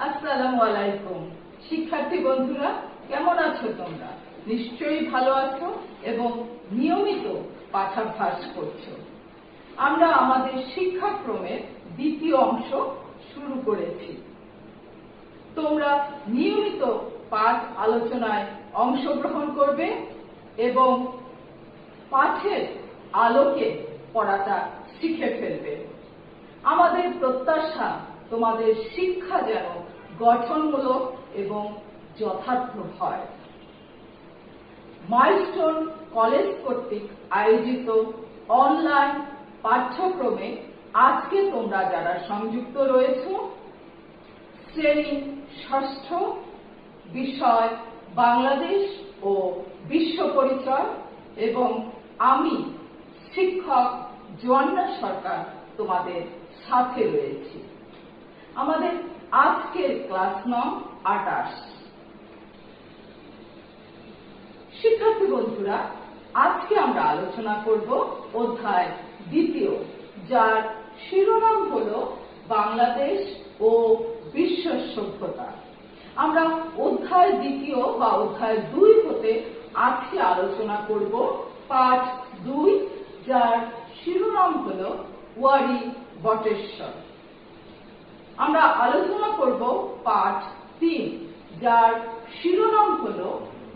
আসসালামু আলাইকুম। শিক্ষার্থী বন্ধুরা, কেমন আছো তোমরা? নিশ্চয়ই ভালো আছো এবং নিয়মিত পাঠাভ্যাস করছো। আমরা আমাদের শিক্ষাক্রমের দ্বিতীয় অংশ শুরু করেছি। তোমরা নিয়মিত পাঠ আলোচনায় অংশগ্রহণ করবে এবং পাঠের আলোকে পড়াটা শিখে ফেলবে। আমাদের প্রত্যাশা তোমাদের শিক্ষা যেন গঠনমূলক এবং যথার্থ হয়। মাইলস্টোন কলেজ কর্তৃক আয়োজিত অনলাইন পাঠ্যক্রমে আজকে তোমরা যারা সংযুক্ত রয়েছো, শ্রেণী ষষ্ঠ, বিষয় বাংলাদেশ ও বিশ্ব পরিচয়, এবং আমি শিক্ষক জোয়ান্না সরকার তোমাদের সাথে রয়েছি। আমাদের আজকের ক্লাস নং 28। শিক্ষার্থী বন্ধুরা, আজকে আমরা আলোচনা করব অধ্যায় দ্বিতীয়, যার শিরোনাম হল বাংলাদেশ ও বিশ্ব সভ্যতা। আমরা অধ্যায় দ্বিতীয় বা অধ্যায় 2 হতে আজকে আলোচনা করব পাঠ 2, যার শিরোনাম হল ওয়ারী বটেশ্বর। আমরা আলোচনা করব পাঠ 3, যার শিরোনাম হল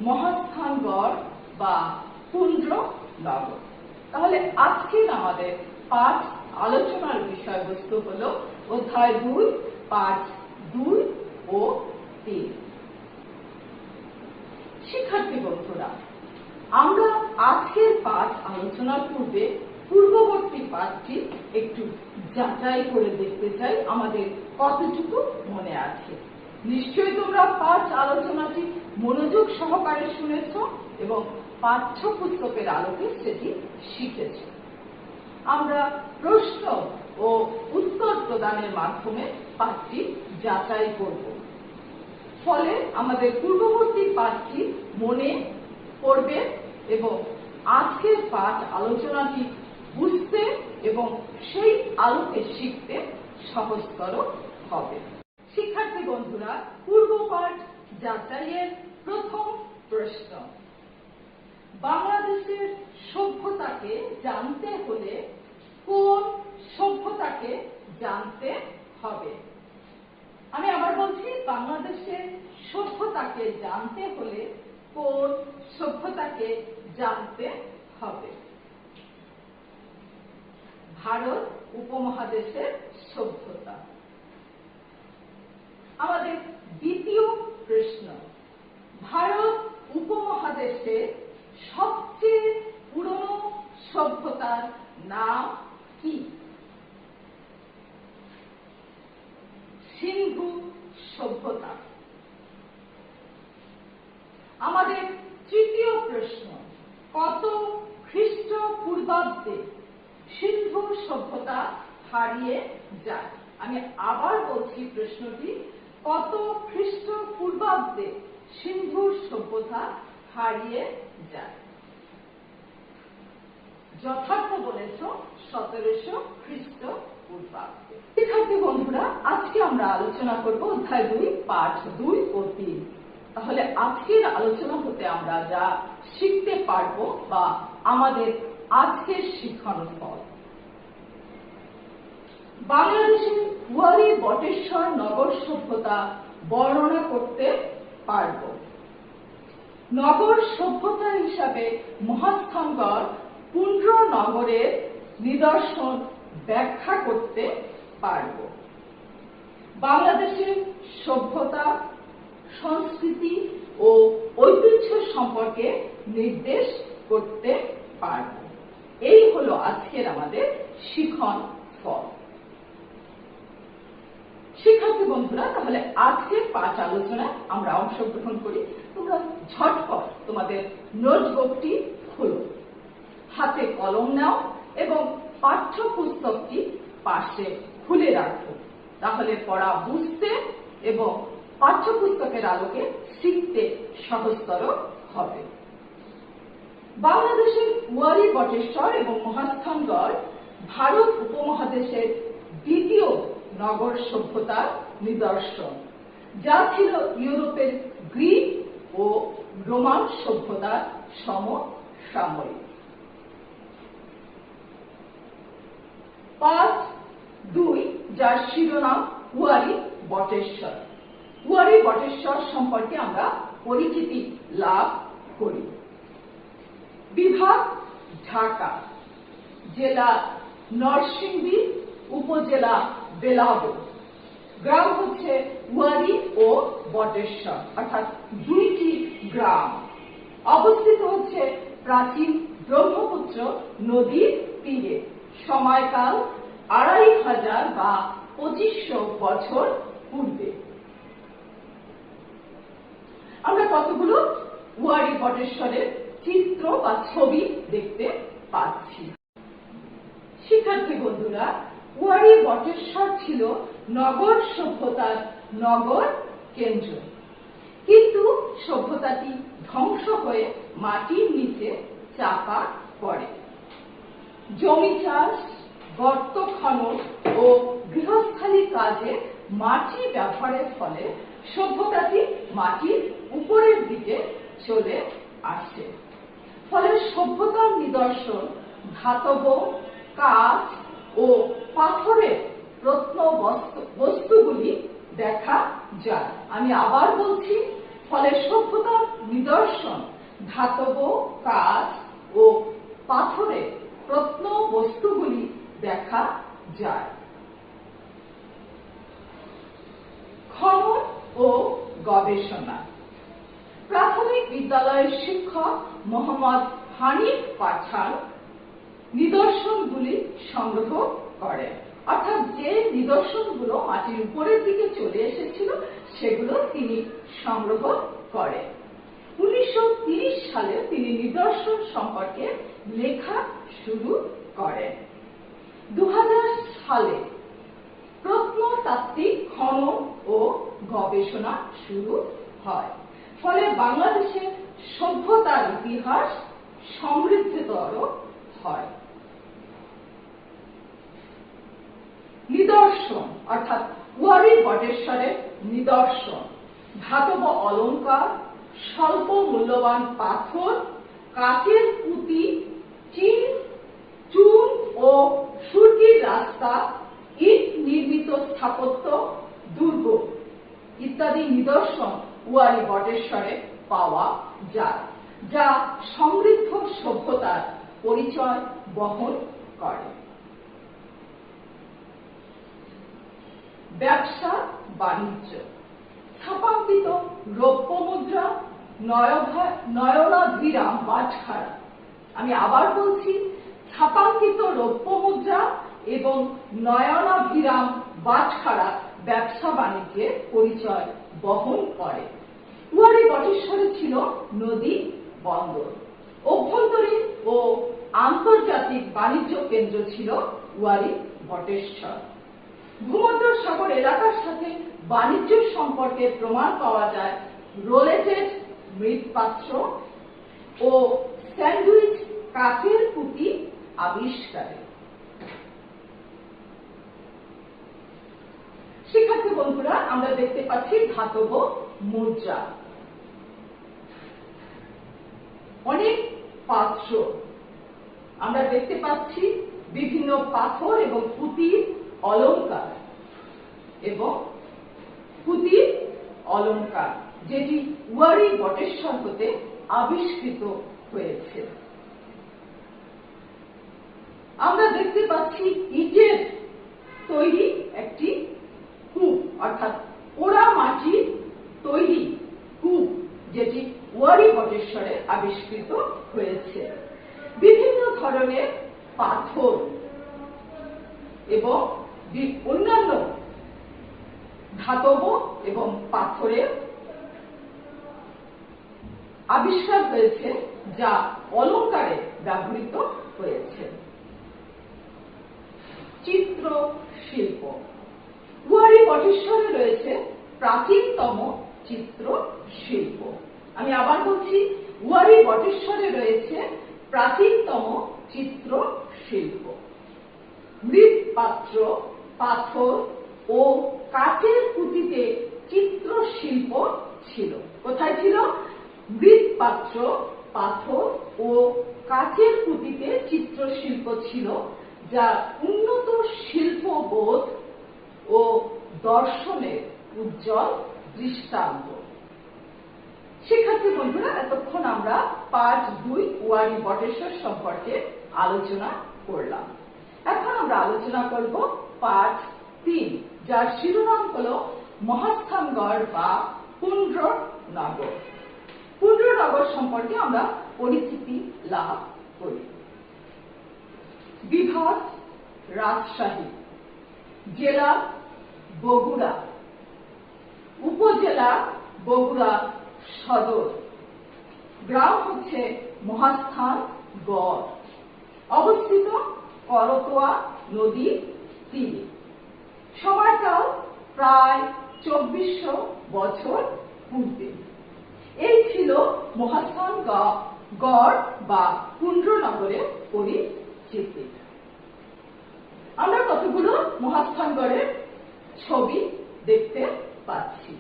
মহাস্থানগড় বা পুন্ড্রনগর। তাহলে আজকের আমাদের পাঠ আলোচনার বিষয়বস্তু হল অধ্যায় 2, পাঠ 2 ও 3। শিক্ষার্থী বন্ধুরা, আমরা আজকের পাঠ আলোচনার পূর্বে পূর্ববর্তী পাঠটি একটু যাচাই করে দেখতে চাই আমাদের কতটুকু মনে আছে। নিশ্চয়ই তোমরা পাঠ আলোচনাটি মনোযোগ সহকারে শুনেছ এবং পাঠ্যপুস্তকের আলোকে সেটি শিখেছ। আমরা প্রশ্ন ও উত্তর প্রদানের মাধ্যমে পাঠটি যাচাই করব। ফলে আমাদের পূর্ববর্তী পাঠটি মনে পড়বে এবং আজকের পাঠ আলোচনাটি বুঝতে এবং সেই আলোকে শিখতে সহজতর হবে। শিক্ষার্থী বন্ধুরা, পূর্ব পাঠ যাচাইয়ের প্রথম প্রশ্ন: বাংলাদেশের সভ্যতাকে জানতে হলে কোন সভ্যতাকে জানতে হবে? আমি আবার বলছি, বাংলাদেশের সভ্যতাকে জানতে হলে কোন সভ্যতাকে জানতে হবে? ভারত উপমহাদেশের সভ্যতা। আমাদের দ্বিতীয় প্রশ্ন: ভারত উপমহাদেশের সবচেয়ে পুরনো সভ্যতার নাম কি? সিন্ধু সভ্যতা। আমাদের তৃতীয় প্রশ্ন: কত খ্রিস্টপূর্বাব্দে সিন্ধু সভ্যতা হারিয়ে যায়? আমি আবার বলছি প্রশ্নটি: কত খ্রিস্টপূর্বাব্দে সিন্ধু সভ্যতা হারিয়ে যায়? যথার্থ বলেছ, 1700 খ্রিস্টপূর্বাব্দে। শিক্ষার্থী বন্ধুরা, আজকে আমরা আলোচনা করব অধ্যায় 2, পাঠ 2 ও 3। তাহলে আজকের আলোচনা হতে আমরা যা শিখতে পারব বা আমাদের আজকের শিক্ষণ ফল: বাংলাদেশের ওয়ারী বটেশ্বর নগর সভ্যতা বর্ণনা করতে পারব। নগর সভ্যতা হিসাবে মহাস্থানগড় পুন্ড্রনগরের নিদর্শন ব্যাখ্যা করতে পারব। বাংলাদেশের সভ্যতা, সংস্কৃতি ও ঐতিহ্য সম্পর্কে নির্দেশ করতে পারব। এই হলো আজকের আমাদের শিখন ফল। শিক্ষার্থী বন্ধুরা, তাহলে আজকের পাঠ আলোচনায় আমরা অংশগ্রহণ করি। তোমরা ঝটপট তোমাদের নোটবুকটি খোলো, হাতে কলম নাও এবং পাঠ্যপুস্তকটি পাশে খুলে রাখো। তাহলে পড়া বুঝতে এবং পাঠ্যপুস্তকের আলোকে শিখতে সহজতর হবে। বাংলাদেশের ওয়ারী বটেশ্বর এবং মহাস্থানগড় ভারত উপমহাদেশের দ্বিতীয় নগর সভ্যতার নিদর্শন। যা ছিল ইউরোপের গ্রিক ও রোমান সভ্যতার সমসাময়িক। পাঠ 2, যার শিরোনাম কুয়ারি বটেশ্বর। কুয়ারি বটেশ্বর সম্পর্কে আমরা পরিচিতি লাভ করি। বিভাগ ঢাকা, জেলা নরসিংদী, উপজেলা বেলাব, গ্রাম হচ্ছে কুয়ারি ও বটেশ্বর, অর্থাৎ দুইটি গ্রাম। অবস্থিত হচ্ছে প্রাচীন ব্রহ্মপুত্র নদীর তীরে। সময়কাল 2500 বা 2500 বছর পূর্বে। আমরা কতগুলো কুয়ারি বটেশ্বরের চিত্র বা ছবি দেখতে পাচ্ছি। শিক্ষার্থী বন্ধুরা, কুয়ারি বটেশ্বর ছিল নগর সভ্যতার নগর কেন্দ্র, কিন্তু সভ্যতাটি ধ্বংস হয়ে মাটির নিচে চাপা পড়ে। জমি চাষ, গর্ত খনন ও গৃহস্থালী কাজে মাটি ব্যবহারের ফলে সভ্যতাটি মাটির উপরের দিকে চলে আসে। ফলে সভ্যতার নিদর্শন ধাতব, কাঁচ ও পাথরের রত্ন বস্তুগুলি দেখা যায়। আমি আবার বলছি, ফলে সভ্যতার নিদর্শন ধাতব, কাঁচ ও পাথরের রত্ন বস্তুগুলি দেখা যায়। খনন ও গবেষণা। প্রাথমিক বিদ্যালয়ের শিক্ষক মোহাম্মদ হানিফ পাঠান নিদর্শনগুলি সংগ্রহ করেন, অর্থাৎ যে নিদর্শনগুলো মাটির উপরের দিকে চলে এসেছিল সেগুলো তিনি সংগ্রহ করেন। 1930 সালে তিনি নিদর্শন সম্পর্কে লেখা শুরু করেন। 2000 সালে প্রত্নতাত্ত্বিক খনন ও গবেষণা শুরু হয়। ফলে বাংলাদেশের সভ্যতার ইতিহাস সমৃদ্ধতর হয়। নিদর্শন অর্থাৎ কুয়ারি বটেশ্বরের নিদর্শন ধাতব অলঙ্কার, স্বল্প মূল্যবান পাথর, কাচের পুঁতি, চুন ও সুরকির রাস্তা, ইট নির্মিত স্থাপত্য, দুর্গ ইত্যাদি নিদর্শন কুয়ারি বটেশ্বরে পাওয়া যায়, যা সমৃদ্ধ সভ্যতার পরিচয় বহন করে। ব্যবসা বাণিজ্য। ছাপাঙ্কিত রৌপ্য মুদ্রা, নয়নাভিরাম বাটখারা। আমি আবার বলছি, ছাপাঙ্কিত রৌপ্য মুদ্রা এবং নয়নাভিরাম বাটখারা ব্যবসা বাণিজ্যের পরিচয় বহন করে। কুয়ারি বটেশ্বরে ছিল নদী বন্দর। অভ্যন্তরীণ ও আন্তর্জাতিক বাণিজ্য কেন্দ্র ছিল কুয়ারি বটেশ্বর। ভূমধ্য সাগর এলাকার সাথে বাণিজ্য সম্পর্কের প্রমাণ পাওয়া যায় রোলেটেড মৃৎপাত্র ও স্যান্ডউইচ কাচের পুঁতি আবিষ্কারে। শিক্ষার্থী বন্ধুরা, আমরা দেখতে পাচ্ছি ধাতব মুদ্রা, অনেক পাত্র। আমরা দেখতে পাচ্ছি বিভিন্ন পাথর এবং পুঁতির অলঙ্কার যেটি কুয়ারি বটেশ্বর হতে আবিষ্কৃত হয়েছে। আমরা দেখতে পাচ্ছি ইটের তৈরি একটি কূপ, অর্থাৎ পোড়া মাটির তৈরি কূপ, যেটি কুয়ারি বটেশ্বরে আবিষ্কৃত হয়েছে। বিভিন্ন ধরনের পাথর এবং অন্যান্য ধাতব এবং পাথরের আবিষ্কার হয়েছে, যা অলঙ্কারে ব্যবহৃত হয়েছে। চিত্র শিল্প। কুয়ারি বটেশ্বরে রয়েছে প্রাচীনতম চিত্র শিল্প। আমি আবার বলছি, কুয়ারি বটেশ্বরে রয়েছে প্রাচীনতম চিত্র শিল্প। মৃৎপাত্র, পাথর ও কাচের পুঁতিতে চিত্র কোথায় ছিল? মৃৎপাত্র, পাথর ও কাচের পুঁতিতে চিত্রশিল্প ছিল, যা উন্নত শিল্পবোধ ও দর্শনের উজ্জ্বল দৃষ্টান্ত। শিক্ষার্থী বন্ধুরা, এতক্ষণ আমরা পাঠ 2 ওয়ারী বটেশ্বর সম্পর্কে আলোচনা করলাম। এখন আমরা আলোচনা করব পাঠ 3, যার শিরোনাম হলো মহাস্থানগড় বা পুণ্ড্রনগর। পুণ্ড্রনগর সম্পর্কে আমরা পরিচিতি লাভ করি। বিভাগ রাজশাহী, জেলা বগুড়া, উপজেলা বগুড়া সদর, গ্রাম হচ্ছে মহাস্থানগড়, অবস্থিত করতোয়া নদীর তীরে। সময়কাল প্রায় 2400 বছর পূর্বে। এই ছিল মহাস্থানগড় বা পুণ্ড্রনগরের পরিচিতি। আমরা কতগুলো মহাস্থানগড়ের ছবি দেখতে পাচ্ছি।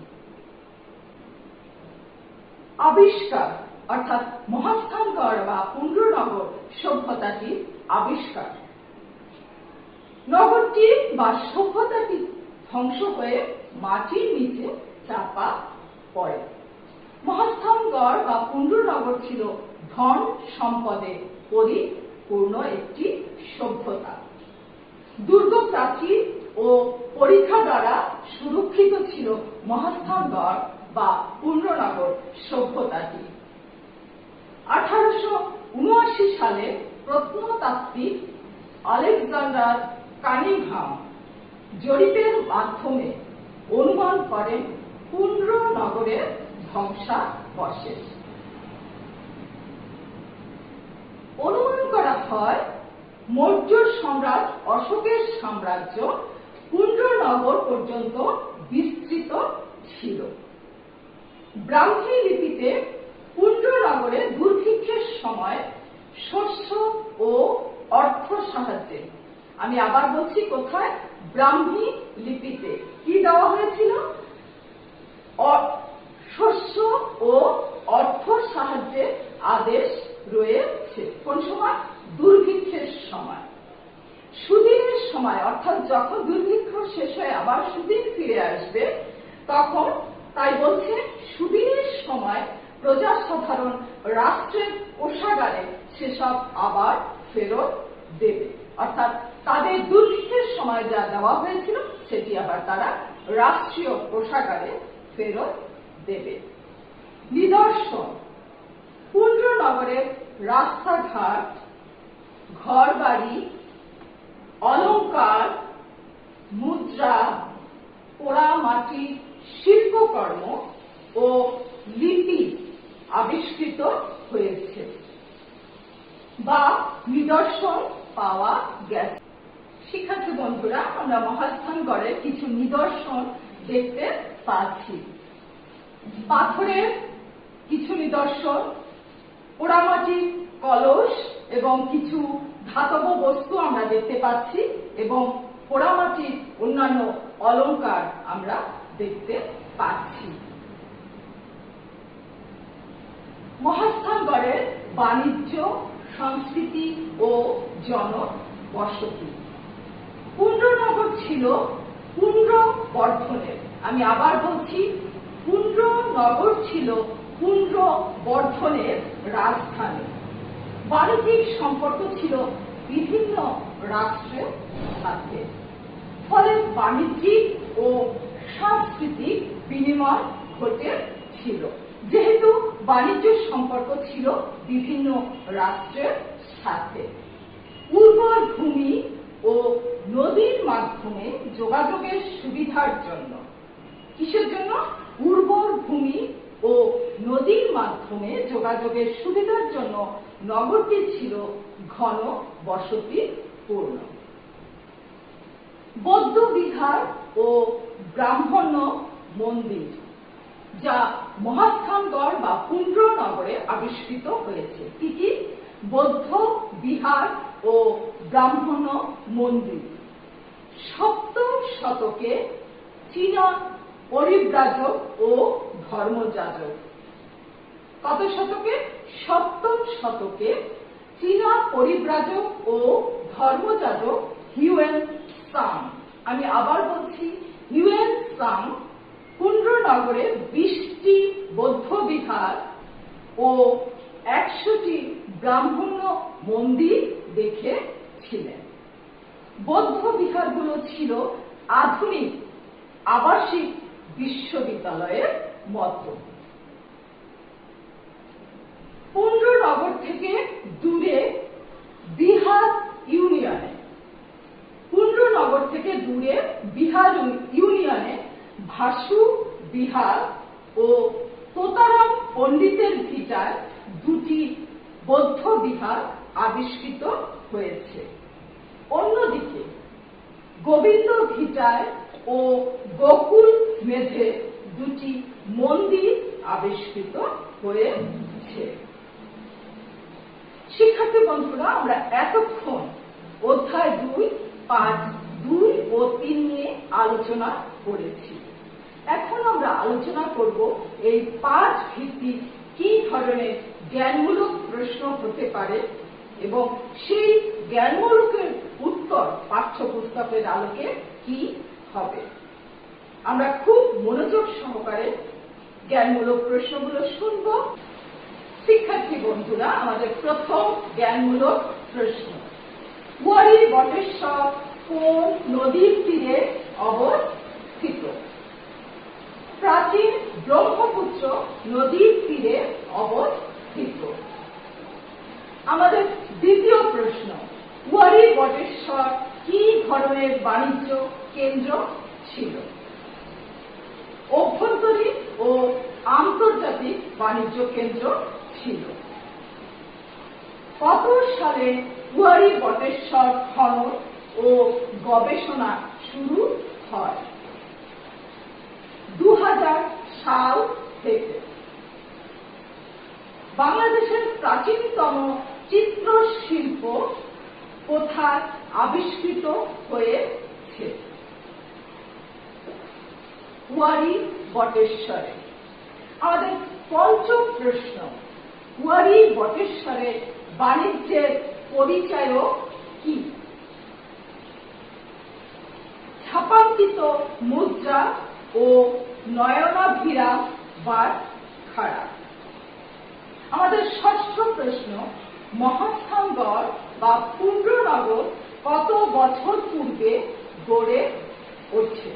আবিষ্কার অর্থাৎ মহাস্থানগড় বা পুণ্ড্রনগর সভ্যতাটির আবিষ্কার। নগরটি বা সভ্যতাটি ধ্বংস হয়ে মাটির নিচে চাপা পড়ে। মহাস্থানগড় বা পুণ্ড্রনগর ছিল ধন সম্পদে পরিপূর্ণ একটি সভ্যতা। দুর্গ প্রাচীর ও পরিখা দ্বারা সুরক্ষিত ছিল মহাস্থানগড় বা পুণ্ড্রনগর সভ্যতাটি। 1879 সালে প্রত্নতাত্ত্বিক আলেকজান্ডার কানিংহাম জরিপের মাধ্যমে অনুমান করেন পুণ্ড্রনগরের ধ্বংসাবশেষ। অনুমান করা হয় মৌর্য সম্রাট অশোকের সাম্রাজ্য পুণ্ড্রনগর পর্যন্ত বিস্তৃত ছিল। ব্রাহ্মী লিপিতে পুণ্ড্রনগরে দুর্ভিক্ষের সময় শস্য ও অর্থ সাহায্যে, আমি আবার বলছি কোথায়, ব্রাহ্মী লিপিতে কি দেওয়া হয়েছিল? শস্য ও অর্থ সাহায্যের আদেশ রয়েছে। কোন সময়? দুর্ভিক্ষের সময়। সুদিনের সময় অর্থাৎ যখন দুর্ভিক্ষ শেষ হয়ে আবার সুদিন ফিরে আসবে, তখন তাই বলছে সুদিনের সময় প্রজা সাধারণ রাষ্ট্রের কোষাগারে সেসব আবার ফেরত দেবে। অর্থাৎ তাদের দুর্ভিক্ষের সময় যা দেওয়া হয়েছিল সেটি আবার তারা রাষ্ট্রীয় কোষাগারে ফেরত দেবে। নিদর্শন: পুণ্ড্রনগরের রাস্তাঘাট, ঘরবাড়ি, অলংকার, মুদ্রা, পোড়ামাটির শিল্পকর্ম ও লিপি আবিষ্কৃত হয়েছে বা নিদর্শন পাওয়া গেছে। শিক্ষার্থী বন্ধুরা, আমরা মহাস্থানগড়ের কিছু নিদর্শন দেখতে পাচ্ছি। পাথরের কিছু নিদর্শন, পোড়ামাটির কলস এবং কিছু ধাতব বস্তু আমরা দেখতে পাচ্ছি এবং পোড়ামাটির অন্যান্য অলংকার আমরা দেখতে পাচ্ছি। মহাস্থানগড়ের বাণিজ্য, সংস্কৃতি ও জনবসতি। পুণ্ড্রনগর ছিল পুণ্ড্র বর্ধনের, আমি আবার বলছি, পুণ্ড্রনগর ছিল পুণ্ড্র বর্ধনের রাজধানী। বাণিজ্যিক সম্পর্ক ছিল বিভিন্ন রাষ্ট্রের সাথে, ফলে বাণিজ্যিক ও সাংস্কৃতিক বিনিময় ঘটেছিল। যেহেতু বাণিজ্য সম্পর্ক ছিল বিভিন্ন রাষ্ট্রের সাথে, উর্বর ভূমি ও নদীর মাধ্যমে যোগাযোগের সুবিধার জন্য, কিসের জন্য? উর্বর ভূমি ও নদীর মাধ্যমে যোগাযোগের সুবিধার জন্য নগরটি ছিল ঘন বসতিপূর্ণ। বৌদ্ধ বিহার ও ব্রাহ্মণ্য মন্দির, যা মহাস্থানগড় বা পুণ্ড্রনগরে আবিষ্কৃত হয়েছে। কি কি? বৌদ্ধ বিহার ও ব্রাহ্মণ্য মন্দির। 7ম শতকে চীনা পরিব্রাজক ও ধর্মযাজক কত শতকে? সপ্তম শতকে চীনা পরিব্রাজক ও ধর্মযাজক হিউয়েন সাং, আমি আবার বলছি, হিউয়েন সাং পুন্ড্রনগরে 20টি বৌদ্ধ বিহার ও 100টি ব্রাহ্মণ্য মন্দির দেখেছিলেন। বৌদ্ধ বিহারগুলো ছিল আধুনিক আবাসিক বিশ্ববিদ্যালয়ের মতো। পুন্ড্রনগর থেকে দূরে বিহার ইউনিয়নে ভাসু বিহার ও তোতারাম পণ্ডিতের ভিটায় 2টি বৌদ্ধ বিহার আবিষ্কৃত হয়েছে। অন্যদিকে গোবিন্দ ভিটায় ও গোকুল মেধে 2টি মন্দির আবিষ্কৃত হয়েছে। শিক্ষার্থী বন্ধুরা, আমরা এতক্ষণ অধ্যায় 2, পাঠ 2 ও 3 নিয়ে আলোচনা করেছি। এখন আমরা আলোচনা করব এই পাঠ ভিত্তিক কি ধরনের জ্ঞানমূলক প্রশ্ন হতে পারে এবং সেই জ্ঞানমূলকের উত্তর পাঠ্যপুস্তকের আলোকে কি হবে। আমরা খুব মনোযোগ সহকারে জ্ঞানমূলক প্রশ্নগুলো শুনব। শিক্ষার্থী বন্ধুরা, আমাদের প্রথম জ্ঞানমূলক প্রশ্ন, ওয়ারী বটেশ্বর কোন নদীর তীরে অবস্থিত? প্রাচীন ব্রহ্মপুত্র নদীর তীরে অবস্থিত। আমাদের দ্বিতীয় প্রশ্ন, ওয়ারী বটেশ্বর কি ধরনের বাণিজ্য কেন্দ্র ছিল? অভ্যন্তরীণ ও আন্তর্জাতিক বাণিজ্য কেন্দ্র ছিল। কত সালে ওয়ারী বটেশ্বর খনন ও গবেষণা শুরু হয়? 2000 সাল থেকে। বাংলাদেশের প্রাচীনতম চিত্রশিল্প কোথায় আবিষ্কৃত হয়েছে? ওয়ারী বটেশ্বরে। আমাদের পঞ্চম প্রশ্ন, ওয়ারী বটেশ্বরের বাণিজ্যের পরিচয়ক কি? ছাপাঙ্কিত মুদ্রা ও নয়নাভিরাম খাড়া। আমাদের ষষ্ঠ প্রশ্ন, মহাস্থানগড় বা পুন্ড্রনগর কত বছর পূর্বে গড়ে ওঠে?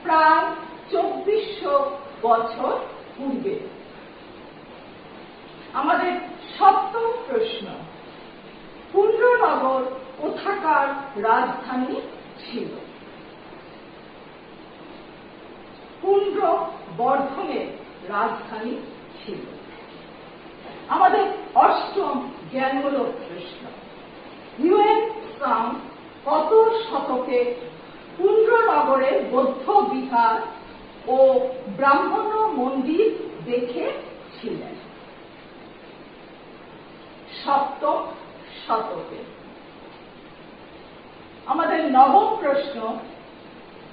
প্রায় 2400 বছর পূর্বে। আমাদের সপ্তম প্রশ্ন, পুন্ড্রনগর কোথাকার রাজধানী ছিল? পুন্ড্রবর্ধনের রাজধানী ছিল। আমাদের অষ্টম জ্ঞানমূলক প্রশ্ন, হিউয়েন সাং কত শতকে পুন্ড্রনগরের বৌদ্ধ বিহার ও ব্রাহ্মণ্য মন্দির দেখেছিলেন? সপ্তম শতকে। আমাদের নবম প্রশ্ন,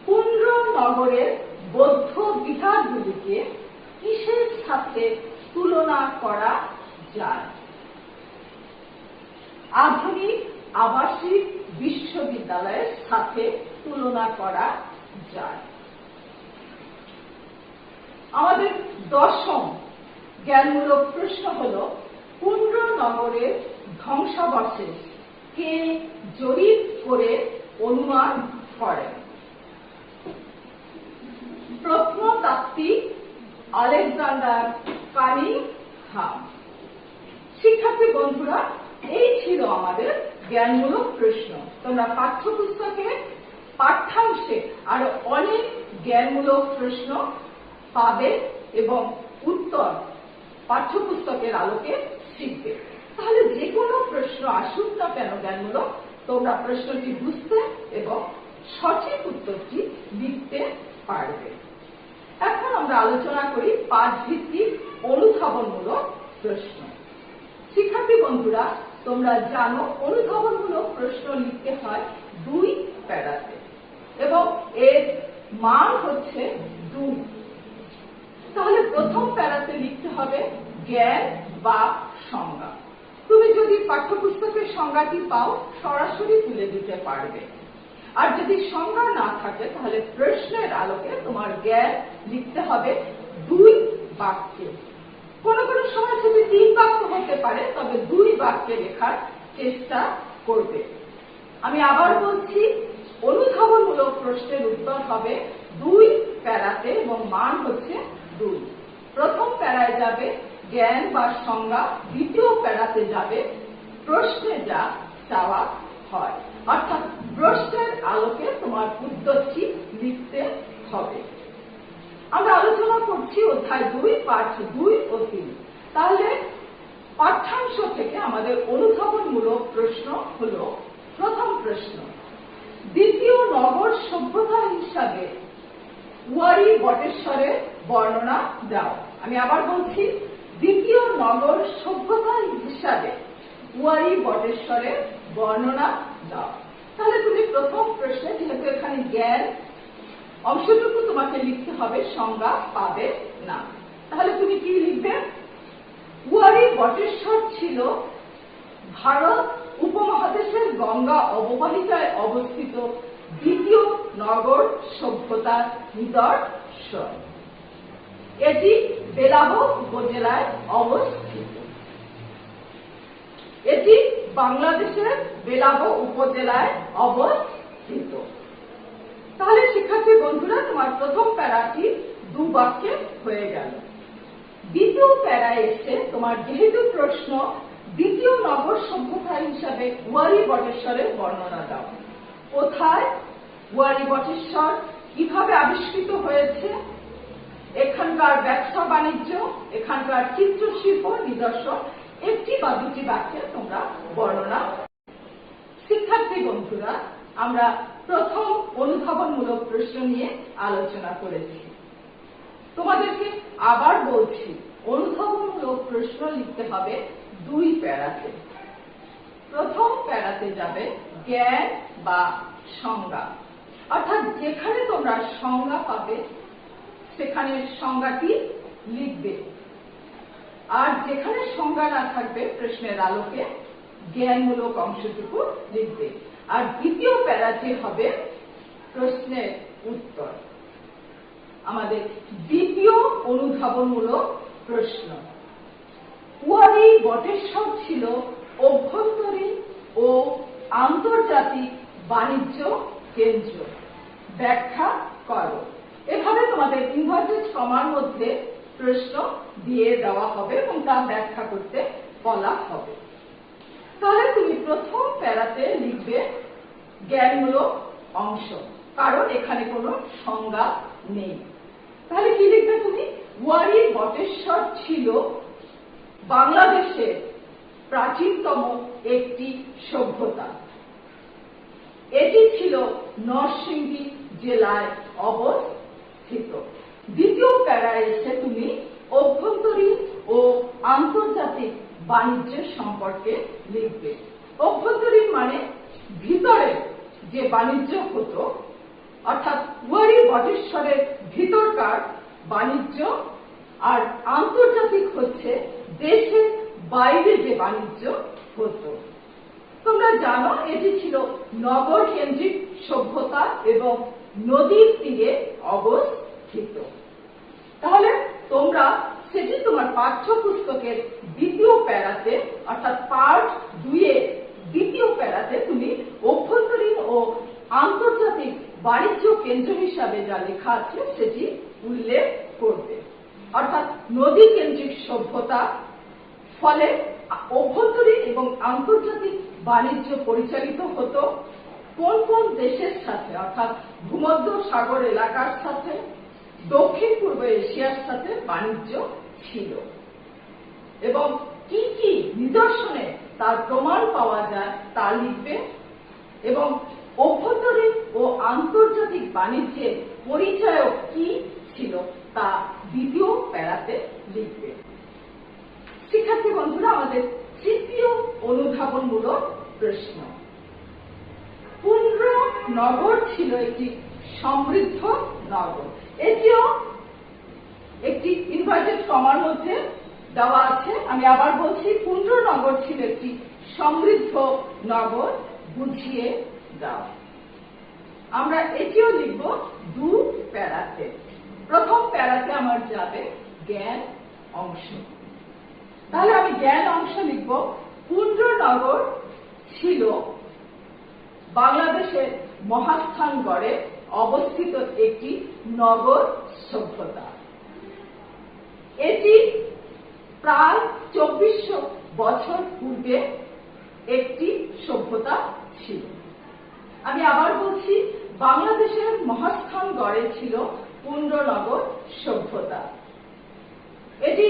পুন্ড্রনগরের বৌদ্ধ বিহারগুলিকে কিসের সাথে তুলনা করা যায়? আধুনিক আবাসিক বিশ্ববিদ্যালয়ের সাথে তুলনা করা যায়। আমাদের দশম জ্ঞানমূলক প্রশ্ন হল, পুন্ড্রনগরের ধ্বংসাবশেষ কে জরিপ করে অনুমান করেন? প্রত্নতাত্ত্বিক আলেকজান্ডার কানিংহাম। শিক্ষার্থী বন্ধুরা, এই ছিল আমাদের জ্ঞানমূলক প্রশ্ন। তোমরা পাঠ্যপুস্তকে পাঠ্যাংশে আরো অনেক জ্ঞানমূলক প্রশ্ন পাবে এবং উত্তর পাঠ্যপুস্তকের আলোকে শিখবে। তাহলে যে কোনো প্রশ্ন আসুক না কেন জ্ঞানমূলক, তোমরা প্রশ্নটি বুঝতে এবং সঠিক উত্তরটি লিখতে পারবে। এখন আমরা আলোচনা করি পাঠ ভিত্তিক অনুধাবনমূলক প্রশ্ন। শিক্ষার্থী বন্ধুরা, তোমরা জানো অনুধাবনমূলক প্রশ্ন লিখতে হয় 2 প্যারাতে এবং এর মান হচ্ছে 2। তাহলে প্রথম প্যারাতে লিখতে হবে জ্ঞান বা সংজ্ঞা। তুমি যদি পাঠ্যপুস্তকের সংজ্ঞাটি পাও সরাসরি তুলে দিতে পারবে, আর যদি সংজ্ঞা না থাকে তাহলে প্রশ্নের আলোকে তোমার জ্ঞান লিখতে হবে 2 বাক্যে। কোনো কোনো সময় যদি 3 বাক্য হতে পারে, তবে 2 বাক্যে লেখার চেষ্টা করবে। আমি আবার বলছি, অনুধাবনমূলক প্রশ্নের উত্তর হবে 2 প্যারাতে এবং মান হচ্ছে 2। প্রথম প্যারায় যাবে জ্ঞান বা সংজ্ঞা, দ্বিতীয় প্যারাতে যাবে প্রশ্নে যা চাওয়া হয়, অর্থাৎ প্রশ্নের আলোকে তোমার উত্তরটি লিখতে হবে। আমরা আলোচনা করছি অধ্যায় 2 পাঠ 2 ও 3। তাহলে পাঠ্যাংশ থেকে আমাদের অনুধাবনমূলক প্রশ্ন হলো, প্রথম প্রশ্ন, দ্বিতীয় নগর সভ্যতা হিসাবে ওয়ারী বটেশ্বরের বর্ণনা দাও। আমি আবার বলছি, দ্বিতীয় নগর সভ্যতা হিসাবে ওয়ারী বটেশ্বরের বর্ণনা দাও। তাহলে তুমি প্রথম প্রশ্নে, যেহেতু এখানে জ্ঞান অংশটুকু তোমাকে লিখতে হবে, সংজ্ঞা পাবে না, তাহলে তুমি কি লিখবে? ওয়ারী বটেশ্বর ছিল ভারত উপমহাদেশের গঙ্গা অববাহিকায় অবস্থিত দ্বিতীয় নগর সভ্যতার নিদর্শন। এটি বেলাবো উপজেলায় অবস্থিত। এটি বাংলাদেশের বেলাবো উপজেলায় অবস্থিত। তাহলে শিক্ষার্থী বন্ধুরা, তোমার প্রথম প্যারাটি 2 বাক্যে হয়ে গেল। দ্বিতীয় প্যারায় এসে তোমার যেহেতু প্রশ্ন দ্বিতীয় নগর সভ্যতা হিসাবে ওয়ারী বটেশ্বরের বর্ণনা দাও। কোথায় ওয়ারী বটেশ্বর, কিভাবে আবিষ্কৃত হয়েছে, এখানকার ব্যবসা বাণিজ্য, এখানকার চিত্রশিল্প নিদর্শন, 1টি বা 2টি বাক্যে তোমরা বর্ণনা। শিক্ষার্থী বন্ধুরা, আমরা প্রথম অনুধাবনমূলক প্রশ্ন নিয়ে আলোচনা করেছি। তোমাদেরকে আবার বলছি, অনুধাবনমূলক প্রশ্ন লিখতে হবে 2 প্যারাতে। প্রথম প্যারাতে যাবে জ্ঞান বা সংজ্ঞা, অর্থাৎ যেখানে তোমরা সংজ্ঞা পাবে সেখানে সংজ্ঞাটি লিখবে, আর যেখানে সংজ্ঞা না থাকবে প্রশ্নের আলোকে জ্ঞানমূলক অংশটুকু লিখবে। আর দ্বিতীয় প্যারাতে হবে প্রশ্নের উত্তর। আমাদের দ্বিতীয় অনুধাবনমূলক প্রশ্ন, ওয়ারী বটেশ্বর ছিল অভ্যন্তরীণ ও আন্তর্জাতিক বাণিজ্য কেন্দ্র, ব্যাখ্যা করো। এভাবে তোমাদের ইনভার্টেড কমার মধ্যে প্রশ্ন দিয়ে দেওয়া হবে এবং তা ব্যাখ্যা করতে বলা হবে। তাহলে তুমি প্রথম প্যারাতে লিখবে জ্ঞানমূলক অংশ, কারণ এখানে কোনো সংজ্ঞা নেই। তাহলে কি লিখবে তুমি? ওয়ারী বটেশ্বর ছিল বাংলাদেশের প্রাচীনতম একটি সভ্যতা। এটি ছিল নরসিংদী জেলায় অবস্থিত। দ্বিতীয় প্যারায় এসে তুমি অভ্যন্তরীণ ও আন্তর্জাতিক বাণিজ্য সম্পর্কে লিখবে। অভ্যন্তরীণ মানে ভিতরে যে বাণিজ্য হতো, অর্থাৎ ওয়ারী বটেশ্বরের ভিতরকার বাণিজ্য, আর আন্তর্জাতিক হচ্ছে দেশের বাইরে যে বাণিজ্য হতো। তোমরা জানো এটি ছিল নগর কেন্দ্রিক সভ্যতা এবং নদীর তীরে অবস্থিত। তাহলে তোমরা সেটি তোমার পাঠ্যপুস্তকের দ্বিতীয় প্যারাতে, অর্থাৎ পার্ট 2 এর দ্বিতীয় প্যারাতে তুমি অভ্যন্তরীণ ও আন্তর্জাতিক বাণিজ্য কেন্দ্র হিসাবে যা লেখা আছে সেটি উল্লেখ করবে। অর্থাৎ নদী কেন্দ্রিক সভ্যতা, ফলে অভ্যন্তরীণ এবং আন্তর্জাতিক বাণিজ্য পরিচালিত হতো কোন কোন দেশের সাথে, অর্থাৎ ভূমধ্য সাগর এলাকার সাথে, দক্ষিণ পূর্ব এশিয়ার সাথে বাণিজ্য ছিল, এবং কি কি নিদর্শনে তার প্রমাণ পাওয়া যায় তা লিখবে, এবং অভ্যন্তরীণ ও আন্তর্জাতিক বাণিজ্যের পরিচয়ক কি ছিল তা দ্বিতীয় প্যারাতে লিখবে। শিক্ষার্থী বন্ধুরা, আমাদের তৃতীয় অনুধাবনমূলক প্রশ্ন, পুন্ড্র নগর ছিল একটি সমৃদ্ধ নগর। এটিও একটি ইনভার্টেড কমার মধ্যে দেওয়া আছে। আমি আবার বলছি, পুণ্ড্রনগর ছিল একটি সমৃদ্ধ নগর, বুঝিয়ে দাও। আমরা এটিও লিখব দু প্যারাতে। প্রথম প্যারাতে আমার যাবে জ্ঞান অংশ। তাহলে আমি জ্ঞান অংশ লিখব, পুণ্ড্রনগর ছিল বাংলাদেশের মহাস্থানগড়ে অবস্থিত একটি নগর সভ্যতা। এটি প্রায় 2400 বছর পূর্বে একটি সভ্যতা ছিল। আমি আবার বলছি, বাংলাদেশের মহাস্থানগড়ে ছিল পুণ্ড্রনগর সভ্যতা। এটি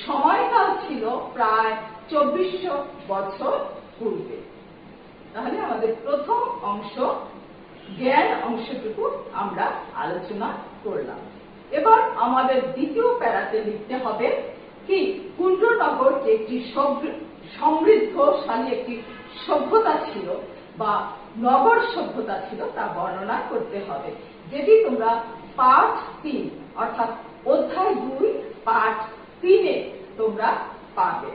সময়কাল ছিল প্রায় 2400 বছর পূর্বে। তাহলে আমাদের প্রথম অংশ জ্ঞান অংশটুকু আমরা আলোচনা করলাম। এবার আমাদের দ্বিতীয় প্যারাতে লিখতে হবে কি, পুণ্ড্রনগর যে একটি সমৃদ্ধশালী একটি সভ্যতা ছিল বা নগর সভ্যতা ছিল তা বর্ণনা করতে হবে, যেটি তোমরা পাঠ 3 অর্থাৎ অধ্যায় 2 পাঠ 3-এ তোমরা পাবে।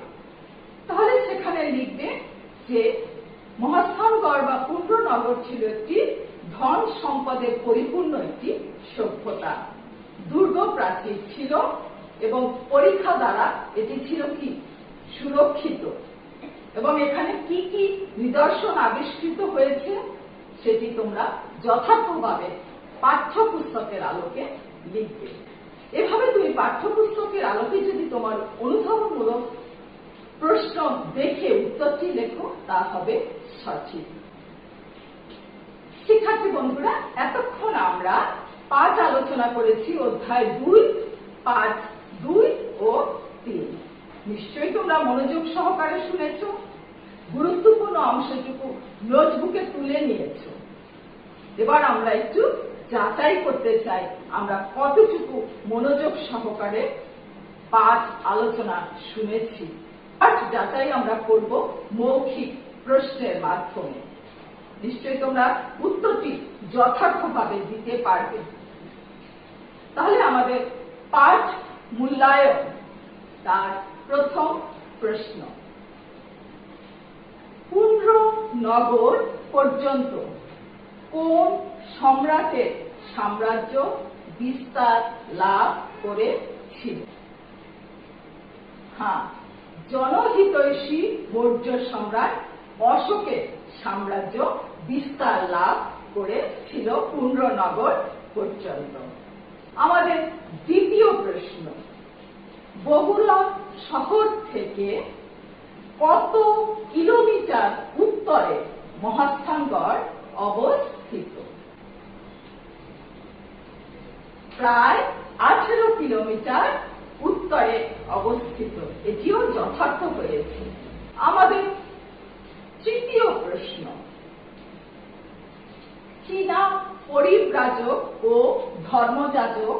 তাহলে সেখানে লিখবে যে মহাস্থানগড় বা পুণ্ড্রনগর ছিল একটি ধন সম্পদে পরিপূর্ণ একটি সভ্যতা। দুর্গ প্রাচীর ছিল এবং পরীক্ষা দ্বারা এটি ছিল কি, সুরক্ষিত। এবং এখানে কি কি নিদর্শন আবিষ্কৃত হয়েছে সেটি তোমরা যথার্থভাবে পাঠ্যপুস্তকের আলোকে লিখবে। এভাবে তুমি পাঠ্যপুস্তকের আলোকে যদি তোমার অনুধাবনমূলক প্রশ্ন দেখে উত্তরটি লেখো, তা হবে সঠিক। শিক্ষার্থী বন্ধুরা, এতক্ষণ আমরা পাঠ আলোচনা করেছি অধ্যায় 2, পাঠ 2 ও 3। নিশ্চয়ই তোমরা মনোযোগ সহকারে শুনেছ, গুরুত্বপূর্ণ অংশটুকু নোটবুকে তুলে নিয়েছ। এবার আমরা একটু যাচাই করতে চাই আমরা কতটুকু মনোযোগ সহকারে পাঠ আলোচনা শুনেছি। পাঠ যাচাই আমরা করব মৌখিক প্রশ্নের মাধ্যমে। নিশ্চয়ই তোমরা উত্তরটি যথার্থভাবে দিতে পারবে। তাহলে আমাদের পাঠ মূল্যায়ন, তার প্রথম প্রশ্ন, পুণ্ড্রনগর পর্যন্ত কোন সম্রাটের সাম্রাজ্য বিস্তার লাভ করেছিল? হ্যাঁ, জনহিতৈষী মৌর্য সম্রাট অশোকের সাম্রাজ্য বিস্তার লাভ করেছিল পুণ্ড্রনগর পর্যন্ত। আমাদের দ্বিতীয় প্রশ্ন, বগুড়া শহর থেকে কত কিলোমিটার উত্তরে মহাস্থানগড় অবস্থিত? প্রায় 18 কিলোমিটার উত্তরে অবস্থিত। এটিও যথার্থ হয়েছে। আমাদের তৃতীয় প্রশ্ন, চীনা পরিব্রাজক ও ধর্মযাজক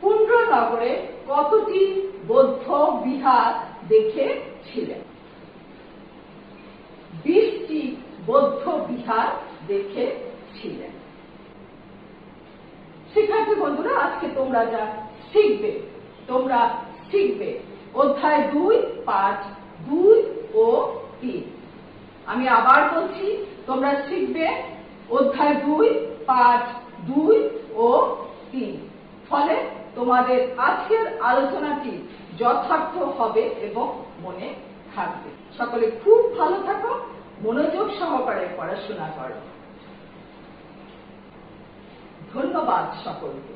পুণ্ড্রনগরে কতটি বৌদ্ধ বিহার দেখেছিলেন? 20টি বৌদ্ধ বিহার দেখেছিলেন। শিক্ষার্থী বন্ধুরা, আজকে তোমরা যা শিখবে, তোমরা শিখবে অধ্যায় 2, পাঠ 2 ও 3। আমি আবার বলছি, তোমরা শিখবে অধ্যায় 2, পাঠ 2 ও 3। ফলে তোমাদের আজকের আলোচনাটি যথার্থ হবে এবং মনে থাকবে। সকলে খুব ভালো থাকো, মনোযোগ সহকারে পড়াশোনা করো। ধন্যবাদ সকলকে।